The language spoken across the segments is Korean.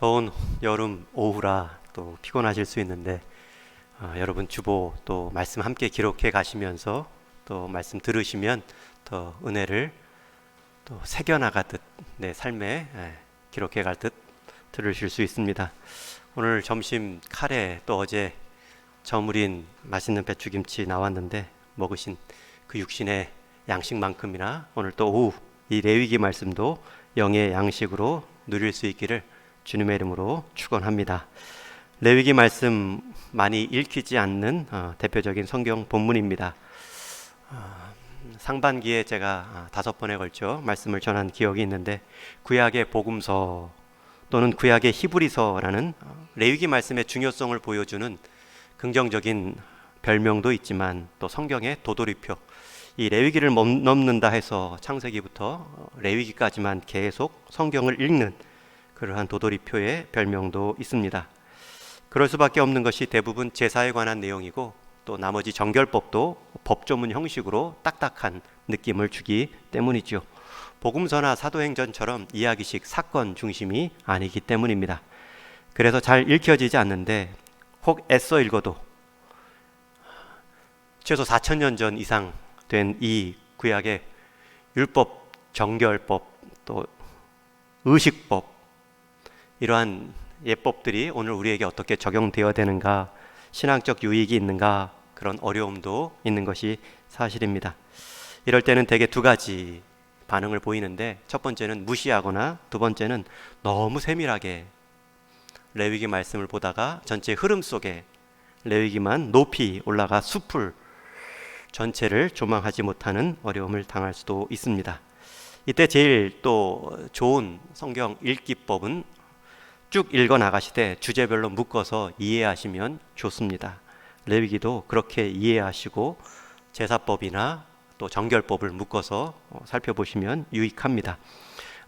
더운 여름 오후라 또 피곤하실 수 있는데 여러분 주보 또 말씀 함께 기록해 가시면서 또 말씀 들으시면 더 은혜를 또 새겨나가듯 내 삶에 기록해 갈 듯 들으실 수 있습니다. 오늘 점심 카레 또 어제 저물인 맛있는 배추김치 나왔는데 먹으신 그 육신의 양식만큼이나 오늘 또 오후 이 레위기 말씀도 영의 양식으로 누릴 수 있기를 주님의 이름으로 축원합니다. 레위기 말씀 많이 읽히지 않는 대표적인 성경 본문입니다. 상반기에 제가 5번에 걸쳐 말씀을 전한 기억이 있는데 구약의 복음서 또는 구약의 히브리서라는 레위기 말씀의 중요성을 보여주는 긍정적인 별명도 있지만 또 성경의 도돌이표, 이 레위기를 넘는다 해서 창세기부터 레위기까지만 계속 성경을 읽는 그러한 도돌이표의 별명도 있습니다. 그럴 수밖에 없는 것이 대부분 제사에 관한 내용이고 또 나머지 정결법도 법조문 형식으로 딱딱한 느낌을 주기 때문이죠. 복음서나 사도행전처럼 이야기식 사건 중심이 아니기 때문입니다. 그래서 잘 읽혀지지 않는데 혹 애써 읽어도 최소 4,000년 전 이상 된 이 구약의 율법, 정결법, 또 의식법, 이러한 예법들이 오늘 우리에게 어떻게 적용되어야 되는가, 신앙적 유익이 있는가, 그런 어려움도 있는 것이 사실입니다. 이럴 때는 대개 두 가지 반응을 보이는데, 첫 번째는 무시하거나 두 번째는 너무 세밀하게 레위기 말씀을 보다가 전체 흐름 속에 레위기만 높이 올라가 숲을 전체를 조망하지 못하는 어려움을 당할 수도 있습니다. 이때 제일 또 좋은 성경 읽기법은 쭉 읽어 나가시되 주제별로 묶어서 이해하시면 좋습니다. 레위기도 그렇게 이해하시고 제사법이나 또 정결법을 묶어서 살펴보시면 유익합니다.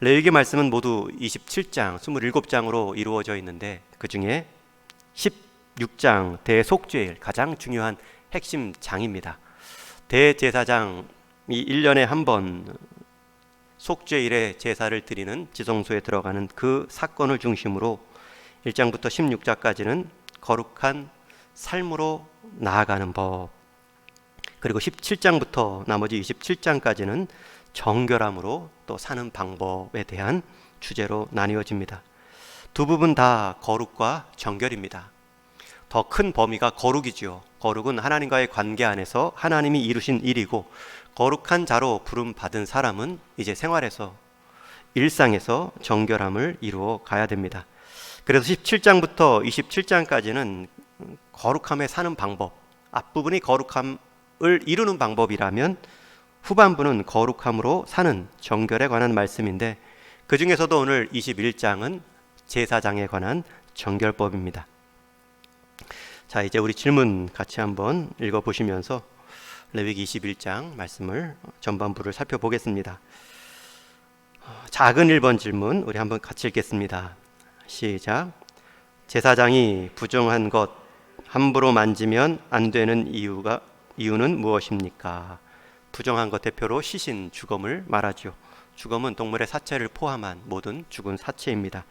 레위기 말씀은 모두 27장, 27장으로 이루어져 있는데 그 중에 16장 대속죄일, 가장 중요한 핵심 장입니다. 대제사장이 1년에 한 번 속죄일에 제사를 드리는 지성소에 들어가는 그 사건을 중심으로 1장부터 16장까지는 거룩한 삶으로 나아가는 법, 그리고 17장부터 나머지 27장까지는 정결함으로 또 사는 방법에 대한 주제로 나뉘어집니다. 두 부분 다 거룩과 정결입니다. 더 큰 범위가 거룩이지요. 거룩은 하나님과의 관계 안에서 하나님이 이루신 일이고, 거룩한 자로 부름 받은 사람은 이제 생활에서, 일상에서 정결함을 이루어 가야 됩니다. 그래서 17장부터 27장까지는 거룩함에 사는 방법, 앞부분이 거룩함을 이루는 방법이라면 후반부는 거룩함으로 사는 정결에 관한 말씀인데, 그 중에서도 오늘 21장은 제사장에 관한 정결법입니다. 자, 이제 우리 질문 같이 한번 읽어보시면서 레위기 21장 말씀을 전반부를 살펴보겠습니다. 작은 1번 질문 우리 한번 같이 읽겠습니다. 시작. 제사장이 부정한 것 함부로 만지면 안 되는 이유는 무엇입니까? 부정한 것 대표로 시신, 죽음을 말하죠. 죽음은 동물의 사체를 포함한 모든 죽은 사체입니다.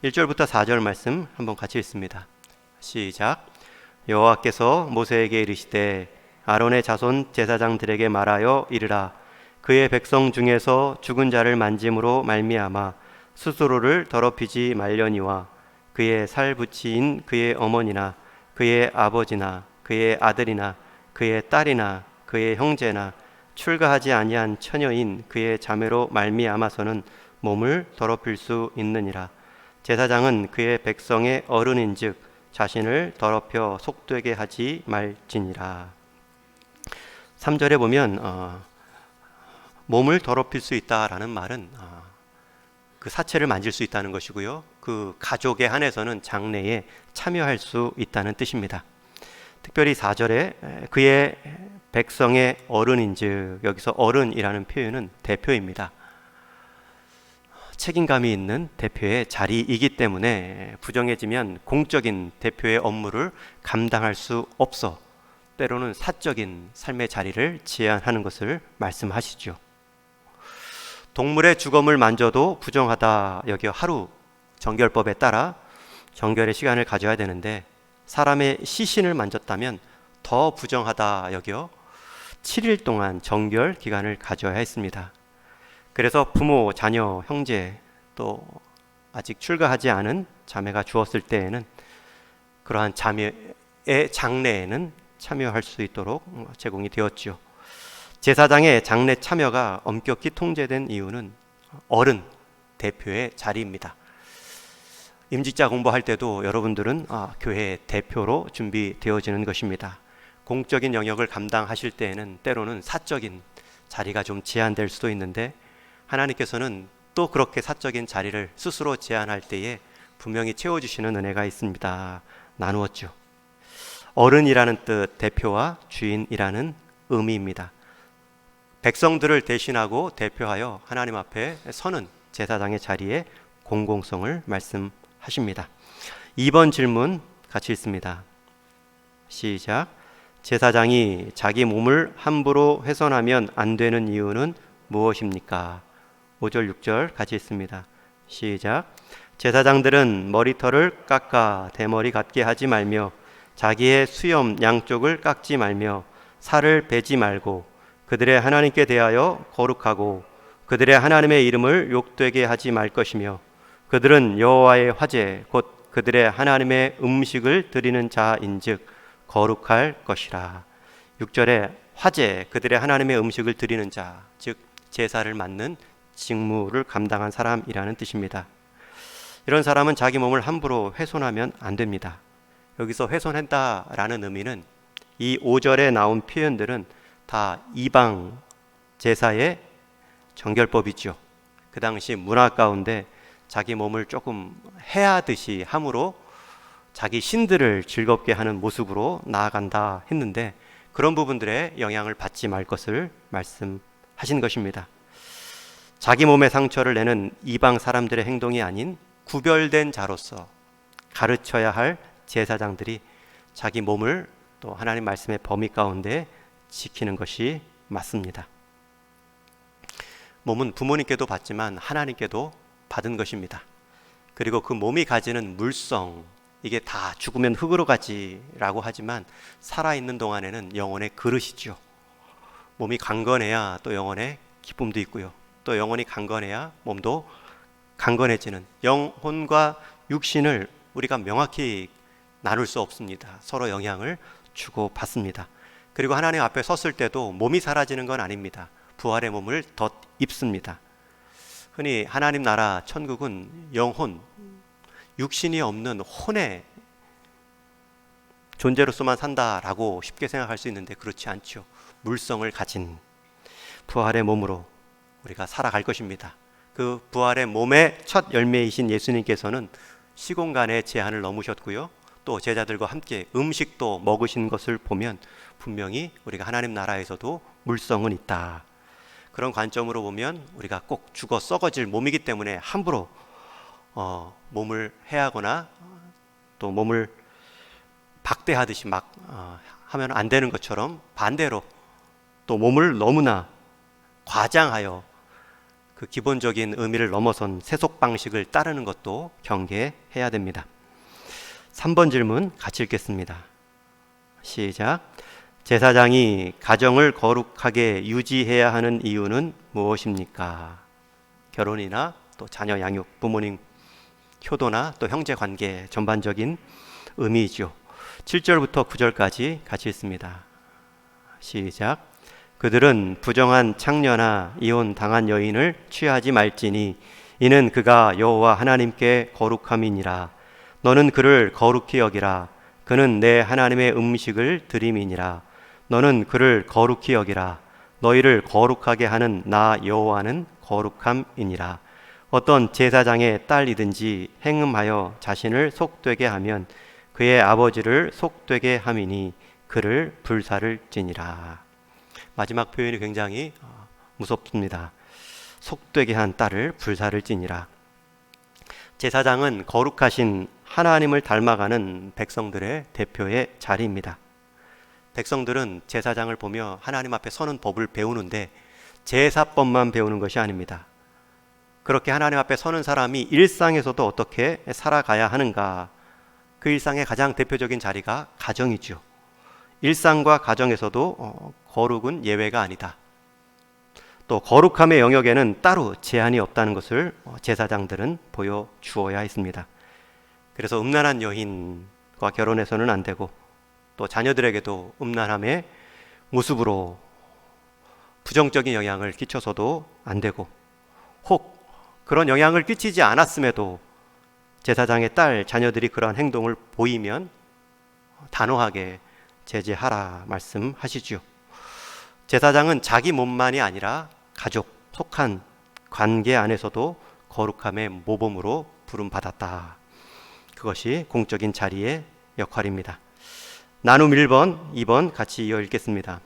1절부터 4절 말씀 한번 같이 읽습니다. 시작. 여호와께서 모세에게 이르시되 아론의 자손 제사장들에게 말하여 이르라. 그의 백성 중에서 죽은 자를 만짐으로 말미암아 스스로를 더럽히지 말려니와 그의 살부치인 그의 어머니나 그의 아버지나 그의 아들이나 그의 딸이나 그의 형제나 출가하지 아니한 처녀인 그의 자매로 말미암아서는 몸을 더럽힐 수 있느니라. 제사장은 그의 백성의 어른인즉 자신을 더럽혀 속되게 하지 말지니라. 3절에 보면 몸을 더럽힐 수 있다라는 말은 그 사체를 만질 수 있다는 것이고요, 그 가족에 한해서는 장례에 참여할 수 있다는 뜻입니다. 특별히 4절에 그의 백성의 어른인즉, 여기서 어른이라는 표현은 대표입니다. 책임감이 있는 대표의 자리이기 때문에 부정해지면 공적인 대표의 업무를 감당할 수 없어 때로는 사적인 삶의 자리를 제한하는 것을 말씀하시죠. 동물의 주검을 만져도 부정하다 여겨 하루 정결법에 따라 정결의 시간을 가져야 되는데 사람의 시신을 만졌다면 더 부정하다 여겨 7일 동안 정결 기간을 가져야 했습니다. 그래서 부모, 자녀, 형제 또 아직 출가하지 않은 자매가 주었을 때에는 그러한 자매의 장례에는 참여할 수 있도록 제공이 되었죠. 제사장의 장례 참여가 엄격히 통제된 이유는 어른 대표의 자리입니다. 임직자 공부할 때도 여러분들은 교회 대표로 준비되어지는 것입니다. 공적인 영역을 감당하실 때에는 때로는 사적인 자리가 좀 제한될 수도 있는데 하나님께서는 또 그렇게 사적인 자리를 스스로 제한할 때에 분명히 채워주시는 은혜가 있습니다. 나누었죠. 어른이라는 뜻, 대표와 주인이라는 의미입니다. 백성들을 대신하고 대표하여 하나님 앞에 서는 제사장의 자리에 공공성을 말씀하십니다. 2번 질문 같이 읽습니다. 시작. 제사장이 자기 몸을 함부로 훼손하면 안 되는 이유는 무엇입니까? 5절 6절 같이 읽습니다. 시작. 제사장들은 머리털을 깎아 대머리 같게 하지 말며 자기의 수염 양쪽을 깎지 말며 살을 베지 말고 그들의 하나님께 대하여 거룩하고 그들의 하나님의 이름을 욕되게 하지 말 것이며 그들은 여호와의 화제 곧 그들의 하나님의 음식을 드리는 자인즉 거룩할 것이라. 6절에 화제 그들의 하나님의 음식을 드리는 자, 즉 제사를 맡는 직무를 감당한 사람이라는 뜻입니다. 이런 사람은 자기 몸을 함부로 훼손하면 안 됩니다. 여기서 훼손한다라는 의미는 이 5절에 나온 표현들은 다 이방 제사의 정결법이죠. 그 당시 문화 가운데 자기 몸을 조금 해하듯이 함으로 자기 신들을 즐겁게 하는 모습으로 나아간다 했는데 그런 부분들의 영향을 받지 말 것을 말씀하신 것입니다. 자기 몸에 상처를 내는 이방 사람들의 행동이 아닌 구별된 자로서 가르쳐야 할 제사장들이 자기 몸을 또 하나님 말씀의 범위 가운데 지키는 것이 맞습니다. 몸은 부모님께도 받지만 하나님께도 받은 것입니다. 그리고 그 몸이 가지는 물성, 이게 다 죽으면 흙으로 가지라고 하지만 살아있는 동안에는 영혼의 그릇이죠. 몸이 강건해야 또 영혼의 기쁨도 있고요. 또 영혼이 강건해야 몸도 강건해지는, 영혼과 육신을 우리가 명확히 나눌 수 없습니다. 서로 영향을 주고받습니다. 그리고 하나님 앞에 섰을 때도 몸이 사라지는 건 아닙니다. 부활의 몸을 덧입습니다. 흔히 하나님 나라 천국은 영혼, 육신이 없는 혼의 존재로서만 산다라고 쉽게 생각할 수 있는데 그렇지 않죠. 물성을 가진 부활의 몸으로 우리가 살아갈 것입니다. 그 부활의 몸의 첫 열매이신 예수님께서는 시공간의 제한을 넘으셨고요. 또 제자들과 함께 음식도 먹으신 것을 보면 분명히 우리가 하나님 나라에서도 물성은 있다. 그런 관점으로 보면 우리가 꼭 죽어 썩어질 몸이기 때문에 함부로 몸을 해하거나 또 몸을 박대하듯이 막 하면 안 되는 것처럼 반대로 또 몸을 너무나 과장하여 그 기본적인 의미를 넘어선 세속 방식을 따르는 것도 경계해야 됩니다. 3번 질문 같이 읽겠습니다. 시작. 제사장이 가정을 거룩하게 유지해야 하는 이유는 무엇입니까? 결혼이나 또 자녀 양육, 부모님 효도나 또 형제 관계 전반적인 의미이죠. 7절부터 9절까지 같이 읽습니다. 시작. 그들은 부정한 창녀나 이혼 당한 여인을 취하지 말지니 이는 그가 여호와 하나님께 거룩함이니라. 너는 그를 거룩히 여기라. 그는 내 하나님의 음식을 드림이니라. 너는 그를 거룩히 여기라. 너희를 거룩하게 하는 나 여호와는 거룩함이니라. 어떤 제사장의 딸이든지 행음하여 자신을 속되게 하면 그의 아버지를 속되게 함이니 그를 불살을지니라. 마지막 표현이 굉장히 무섭습니다. 속되게 한 딸을 불살을지니라. 제사장은 거룩하신 하나님을 닮아가는 백성들의 대표의 자리입니다. 백성들은 제사장을 보며 하나님 앞에 서는 법을 배우는데 제사법만 배우는 것이 아닙니다. 그렇게 하나님 앞에 서는 사람이 일상에서도 어떻게 살아가야 하는가 그 일상의 가장 대표적인 자리가 가정이죠. 일상과 가정에서도 거룩은 예외가 아니다. 또 거룩함의 영역에는 따로 제한이 없다는 것을 제사장들은 보여주어야 했습니다. 그래서 음란한 여인과 결혼해서는 안 되고, 또 자녀들에게도 음란함의 모습으로 부정적인 영향을 끼쳐서도 안 되고, 혹 그런 영향을 끼치지 않았음에도 제사장의 딸 자녀들이 그러한 행동을 보이면 단호하게 제재하라 말씀하시죠. 제사장은 자기 몸만이 아니라 가족, 속한 관계 안에서도 거룩함의 모범으로 부름받았다. 그것이 공적인 자리의 역할입니다. 나눔 1번, 2번 같이 이어 읽겠습니다.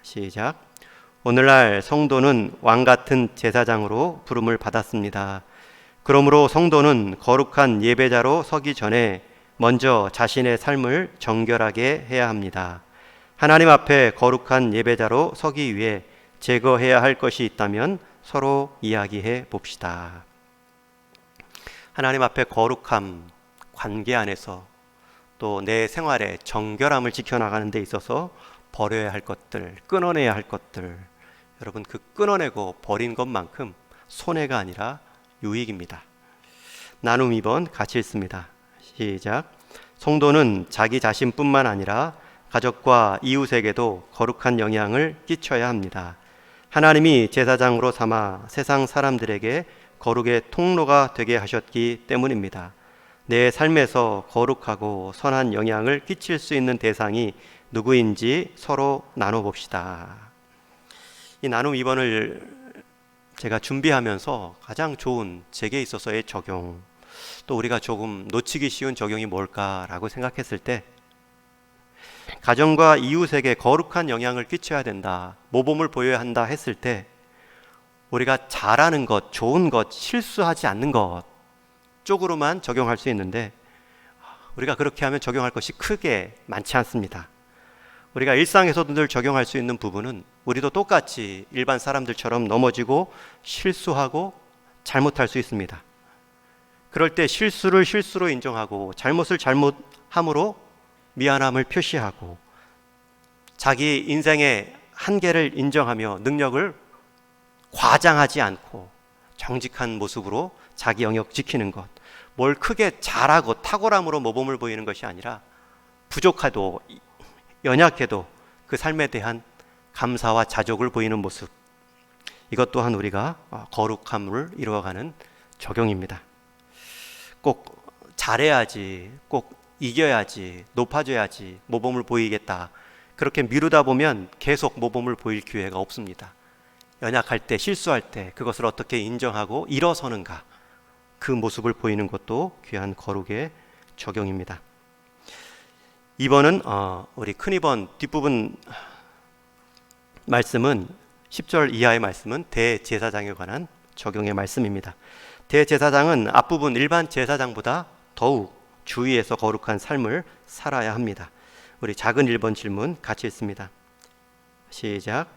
시작. 오늘날 성도는 왕같은 제사장으로 부름을 받았습니다. 그러므로 성도는 거룩한 예배자로 서기 전에 먼저 자신의 삶을 정결하게 해야 합니다. 하나님 앞에 거룩한 예배자로 서기 위해 제거해야 할 것이 있다면 서로 이야기해 봅시다. 하나님 앞에 거룩함, 관계 안에서 또 내 생활의 정결함을 지켜나가는 데 있어서 버려야 할 것들, 끊어내야 할 것들, 여러분 그 끊어내고 버린 것만큼 손해가 아니라 유익입니다. 나눔 2번 같이 읽습니다. 시작. 성도는 자기 자신뿐만 아니라 가족과 이웃에게도 거룩한 영향을 끼쳐야 합니다. 하나님이 제사장으로 삼아 세상 사람들에게 거룩의 통로가 되게 하셨기 때문입니다. 내 삶에서 거룩하고 선한 영향을 끼칠 수 있는 대상이 누구인지 서로 나눠봅시다. 이 나눔 2번을 제가 준비하면서 가장 좋은 제게 있어서의 적용, 또 우리가 조금 놓치기 쉬운 적용이 뭘까라고 생각했을 때, 가정과 이웃에게 거룩한 영향을 끼쳐야 된다, 모범을 보여야 한다 했을 때 우리가 잘하는 것, 좋은 것, 실수하지 않는 것 쪽으로만 적용할 수 있는데, 우리가 그렇게 하면 적용할 것이 크게 많지 않습니다. 우리가 일상에서도 늘 적용할 수 있는 부분은 우리도 똑같이 일반 사람들처럼 넘어지고 실수하고 잘못할 수 있습니다. 그럴 때 실수를 실수로 인정하고 잘못을 잘못함으로 미안함을 표시하고 자기 인생의 한계를 인정하며 능력을 과장하지 않고 정직한 모습으로 자기 영역 지키는 것, 뭘 크게 잘하고 탁월함으로 모범을 보이는 것이 아니라 부족해도 연약해도 그 삶에 대한 감사와 자족을 보이는 모습, 이것 또한 우리가 거룩함을 이루어가는 적용입니다. 꼭 잘해야지, 꼭 이겨야지, 높아져야지 모범을 보이겠다, 그렇게 미루다 보면 계속 모범을 보일 기회가 없습니다. 연약할 때, 실수할 때 그것을 어떻게 인정하고 일어서는가, 그 모습을 보이는 것도 귀한 거룩의 적용입니다. 2번은 우리 큰 2번 뒷부분 말씀은 10절 이하의 말씀은 대제사장에 관한 적용의 말씀입니다. 대제사장은 앞부분 일반 제사장보다 더욱 주의해서 거룩한 삶을 살아야 합니다. 우리 작은 1번 질문 같이 읽습니다. 시작.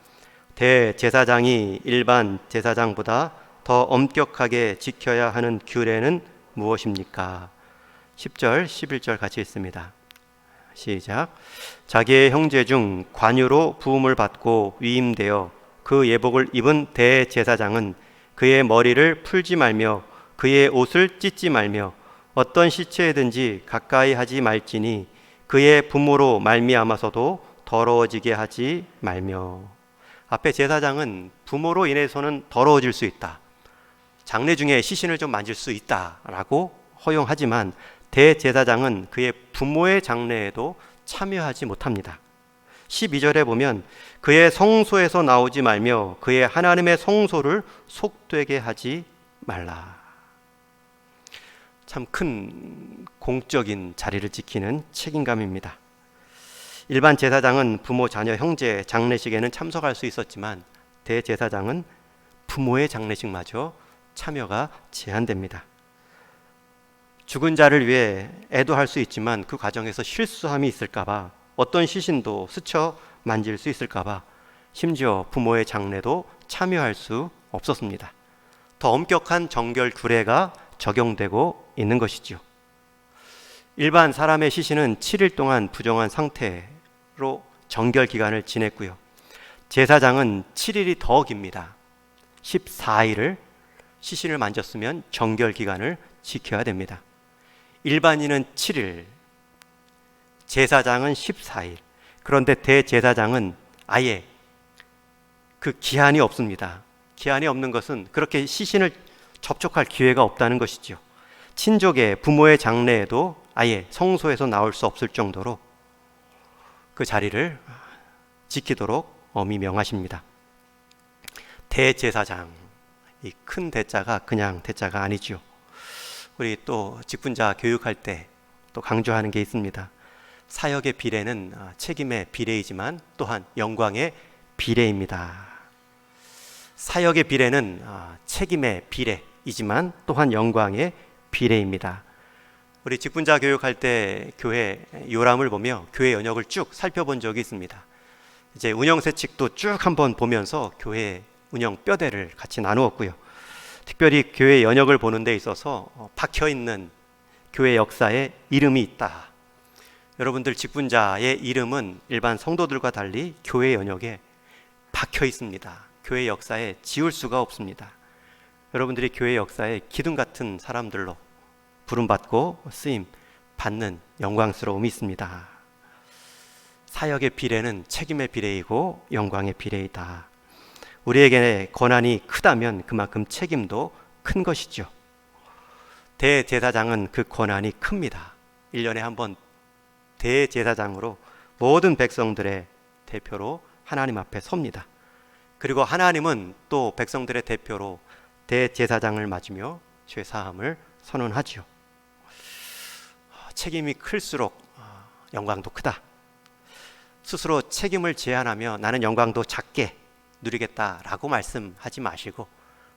대제사장이 일반 제사장보다 더 엄격하게 지켜야 하는 규례는 무엇입니까? 10절, 11절 같이 읽습니다. 시작. 자기의 형제 중 관유로 부음을 받고 위임되어 그 예복을 입은 대제사장은 그의 머리를 풀지 말며 그의 옷을 찢지 말며 어떤 시체에든지 가까이 하지 말지니 그의 부모로 말미암아서도 더러워지게 하지 말며. 앞에 제사장은 부모로 인해서는 더러워질 수 있다, 장례 중에 시신을 좀 만질 수 있다라고 허용하지만 대제사장은 그의 부모의 장례에도 참여하지 못합니다. 12절에 보면 그의 성소에서 나오지 말며 그의 하나님의 성소를 속되게 하지 말라. 참 큰 공적인 자리를 지키는 책임감입니다. 일반 제사장은 부모, 자녀, 형제 장례식에는 참석할 수 있었지만 대제사장은 부모의 장례식마저 참여가 제한됩니다. 죽은 자를 위해 애도할 수 있지만 그 과정에서 실수함이 있을까봐, 어떤 시신도 스쳐 만질 수 있을까봐 심지어 부모의 장례도 참여할 수 없었습니다. 더 엄격한 정결 규례가 적용되고 있는 것이죠. 일반 사람의 시신은 7일 동안 부정한 상태로 정결 기간을 지냈고요. 제사장은 7일이 더 깁니다. 14일을 시신을 만졌으면 정결 기간을 지켜야 됩니다. 일반인은 7일, 제사장은 14일. 그런데 대제사장은 아예 그 기한이 없습니다. 기한이 없는 것은 그렇게 시신을 접촉할 기회가 없다는 것이죠. 친족의 부모의 장례에도 아예 성소에서 나올 수 없을 정도로 그 자리를 지키도록 엄히 명하십니다. 대제사장, 이 큰 대자가 그냥 대자가 아니죠. 우리 또 직분자 교육할 때 또 강조하는 게 있습니다. 사역의 비례는 책임의 비례이지만 또한 영광의 비례입니다. 사역의 비례는 책임의 비례이지만 또한 영광의 비례입니다. 우리 직분자 교육할 때 교회 요람을 보며 교회 연역을 쭉 살펴본 적이 있습니다. 이제 운영세칙도 쭉 한번 보면서 교회 운영 뼈대를 같이 나누었고요. 특별히 교회 연역을 보는 데 있어서 박혀있는 교회 역사에 이름이 있다. 여러분들 직분자의 이름은 일반 성도들과 달리 교회 연역에 박혀 있습니다. 교회 역사에 지울 수가 없습니다. 여러분들이 교회 역사에 기둥 같은 사람들로 부름받고 쓰임 받는 영광스러움이 있습니다. 사역의 비례는 책임의 비례이고 영광의 비례이다. 우리에게 권한이 크다면 그만큼 책임도 큰 것이죠. 대제사장은 그 권한이 큽니다. 1년에 한 번 대제사장으로 모든 백성들의 대표로 하나님 앞에 섭니다. 그리고 하나님은 또 백성들의 대표로 대제사장을 맞으며 죄사함을 선언하지요. 책임이 클수록 영광도 크다. 스스로 책임을 제한하며 나는 영광도 작게 누리겠다라고 말씀하지 마시고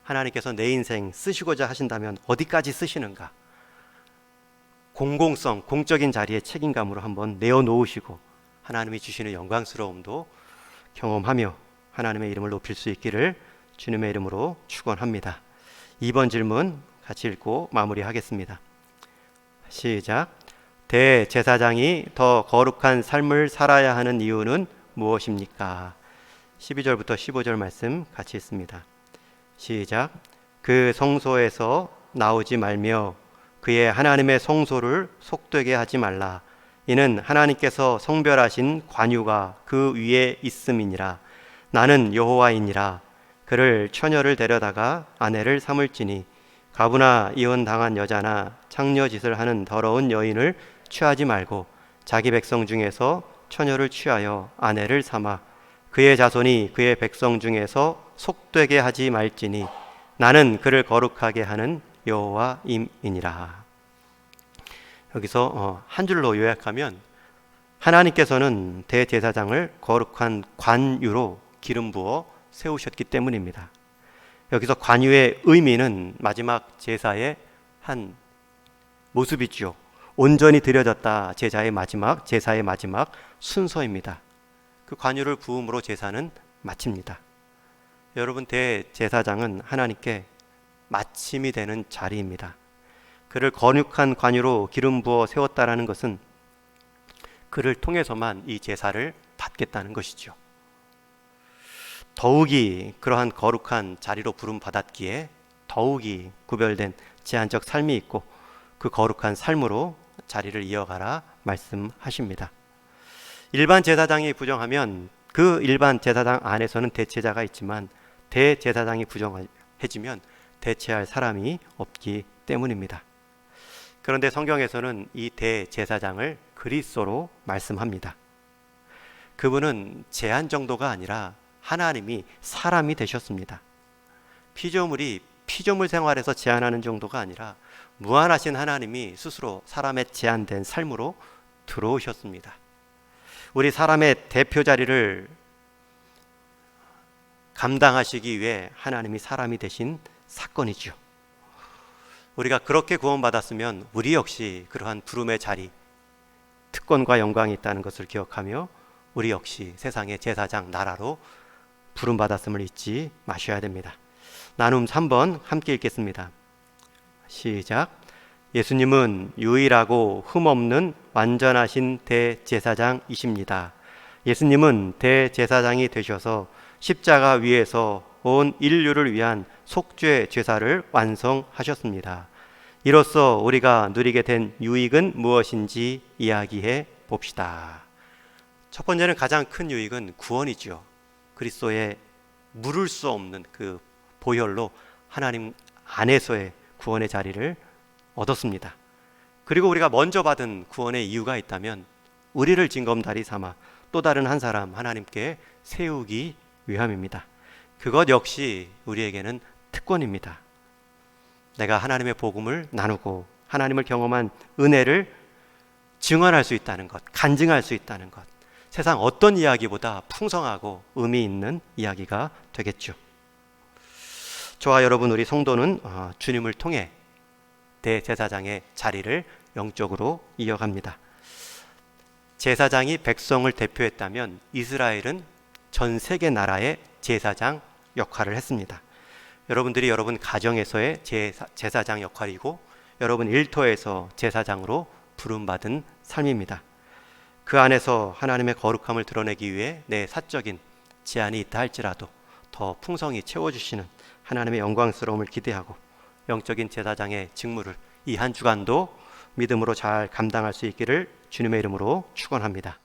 하나님께서 내 인생 쓰시고자 하신다면 어디까지 쓰시는가? 공공성, 공적인 자리에 책임감으로 한번 내어놓으시고 하나님이 주시는 영광스러움도 경험하며 하나님의 이름을 높일 수 있기를 주님의 이름으로 축원합니다. 2번 질문 같이 읽고 마무리하겠습니다. 시작. 대제사장이 더 거룩한 삶을 살아야 하는 이유는 무엇입니까? 12절부터 15절 말씀 같이 읽습니다. 시작. 그 성소에서 나오지 말며 그의 하나님의 성소를 속되게 하지 말라. 이는 하나님께서 성별하신 관유가 그 위에 있음이니라. 나는 여호와이니라. 그를 처녀를 데려다가 아내를 삼을지니 가부나 이혼당한 여자나 창녀짓을 하는 더러운 여인을 취하지 말고 자기 백성 중에서 처녀를 취하여 아내를 삼아 그의 자손이 그의 백성 중에서 속되게 하지 말지니 나는 그를 거룩하게 하는 여호와임이니라. 여기서 한 줄로 요약하면 하나님께서는 대제사장을 거룩한 관유로 기름 부어 세우셨기 때문입니다. 여기서 관유의 의미는 마지막 제사의 한 모습이죠. 온전히 드려졌다. 제사의 마지막 순서입니다. 그 관유를 부음으로 제사는 마칩니다. 여러분, 대제사장은 하나님께 마침이 되는 자리입니다. 그를 거룩한 관유로 기름 부어 세웠다라는 것은 그를 통해서만 이 제사를 받겠다는 것이죠. 더욱이 그러한 거룩한 자리로 부름받았기에 더욱이 구별된 제한적 삶이 있고 그 거룩한 삶으로 자리를 이어가라 말씀하십니다. 일반 제사장이 부정하면 그 일반 제사장 안에서는 대체자가 있지만 대제사장이 부정해지면 대체할 사람이 없기 때문입니다. 그런데 성경에서는 이 대제사장을 그리스도로 말씀합니다. 그분은 제한 정도가 아니라 하나님이 사람이 되셨습니다. 피조물이 피조물 생활에서 제한하는 정도가 아니라 무한하신 하나님이 스스로 사람의 제한된 삶으로 들어오셨습니다. 우리 사람의 대표 자리를 감당하시기 위해 하나님이 사람이 되신 사건이죠. 우리가 그렇게 구원받았으면 우리 역시 그러한 부름의 자리, 특권과 영광이 있다는 것을 기억하며 우리 역시 세상의 제사장 나라로 부름받았음을 잊지 마셔야 됩니다. 나눔 3번 함께 읽겠습니다. 시작. 예수님은 유일하고 흠없는 완전하신 대제사장이십니다. 예수님은 대제사장이 되셔서 십자가 위에서 온 인류를 위한 속죄 제사를 완성하셨습니다. 이로써 우리가 누리게 된 유익은 무엇인지 이야기해 봅시다. 첫 번째는 가장 큰 유익은 구원이죠. 그리스도의 물을 수 없는 그 보혈로 하나님 안에서의 구원의 자리를 얻었습니다. 그리고 우리가 먼저 받은 구원의 이유가 있다면 우리를 징검다리 삼아 또 다른 한 사람 하나님께 세우기 위함입니다. 그것 역시 우리에게는 특권입니다. 내가 하나님의 복음을 나누고 하나님을 경험한 은혜를 증언할 수 있다는 것, 간증할 수 있다는 것, 세상 어떤 이야기보다 풍성하고 의미 있는 이야기가 되겠죠. 저와 여러분, 우리 성도는 주님을 통해 대제사장의 자리를 영적으로 이어갑니다. 제사장이 백성을 대표했다면 이스라엘은 전 세계 나라의 제사장 역할을 했습니다. 여러분들이 여러분 가정에서의 제사장 역할이고 여러분 일터에서 제사장으로 부름받은 삶입니다. 그 안에서 하나님의 거룩함을 드러내기 위해 내 사적인 제한이 있다 할지라도 더 풍성히 채워주시는 하나님의 영광스러움을 기대하고 영적인 제사장의 직무를 이 한 주간도 믿음으로 잘 감당할 수 있기를 주님의 이름으로 축원합니다.